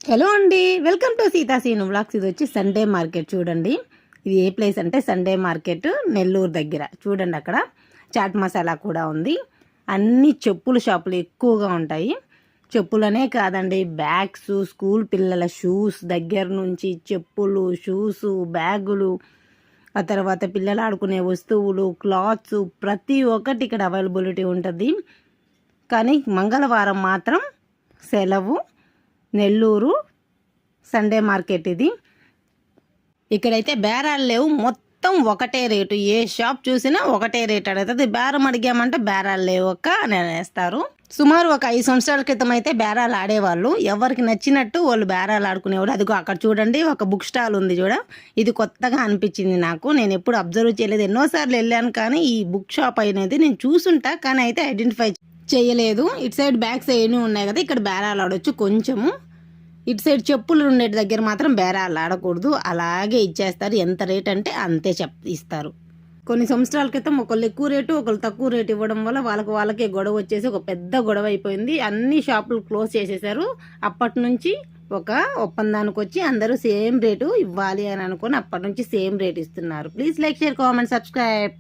Hello అండి, welcome to Seetha Seenu vlogs. ఇది వచ్చి సండే మార్కెట్. చూడండి ఇది ఏ ప్లేస్ అంటే సండే మార్కెట్ నెల్లూరు దగ్గర. చూడండి అక్కడ చాట్ మసాలా కూడా ఉంది. అన్ని చెప్పుల షాపులు ఎక్కువగా ఉంటాయి. చెప్పులనే కాదండి, బ్యాగ్స్, స్కూల్ పిల్లల షూస్ దగ్గర నుంచి చెప్పులు, షూస్, బ్యాగులు, ఆ తర్వాత పిల్లలు ఆడుకునే వస్తువులు, క్లాత్స్, ప్రతి ఒక్కటి ఇక్కడ అవైలబిలిటీ ఉంటుంది. కానీ మంగళవారం మాత్రం సెలవు. నెల్లూరు సండే మార్కెట్ ఇది. ఇక్కడైతే బేరాలు లేవు, మొత్తం ఒకటే రేటు. ఏ షాప్ చూసినా ఒకటే రేట్ అడుగుతుంది. బేరం అడిగామంటే బేరాలు లేవు అక్క అని అనేస్తారు. సుమారు ఒక 5 సంవత్సరాల క్రితం అయితే బేరాలు ఆడేవాళ్ళు. ఎవరికి నచ్చినట్టు వాళ్ళు బేరాలు ఆడుకునేవాళ్ళు. అదిగో అక్కడ చూడండి ఒక బుక్ స్టాల్ ఉంది చూడ. ఇది కొత్తగా అనిపించింది నాకు. నేను ఎప్పుడు అబ్జర్వ్ చేయలేదు, ఎన్నోసార్లు వెళ్ళాను కానీ ఈ బుక్ షాప్ అనేది నేను చూసుంటా కానీ అయితే ఐడెంటిఫై చేయలేదు. ఇటు సైడ్ బ్యాగ్స్ ఏమీ ఉన్నాయి కదా, ఇక్కడ బేరాలు ఆడవచ్చు కొంచెము. ఇటు సైడ్ చెప్పులు ఉండే దగ్గర మాత్రం బేరాలు ఆడకూడదు, అలాగే ఇచ్చేస్తారు. ఎంత రేట్ అంటే అంతే ఇస్తారు. కొన్ని సంవత్సరాల క్రితం ఒకళ్ళు ఎక్కువ రేటు ఒకళ్ళు తక్కువ రేటు ఇవ్వడం వల్ల వాళ్ళకే గొడవ వచ్చేసి ఒక పెద్ద గొడవ అయిపోయింది. అన్ని షాపులు క్లోజ్ చేసేసారు. అప్పటి నుంచి ఒక ఒప్పందానికి వచ్చి అందరూ సేమ్ రేటు ఇవ్వాలి అని అనుకుని అప్పటి నుంచి సేమ్ రేట్ ఇస్తున్నారు. Please like, share, comment, subscribe.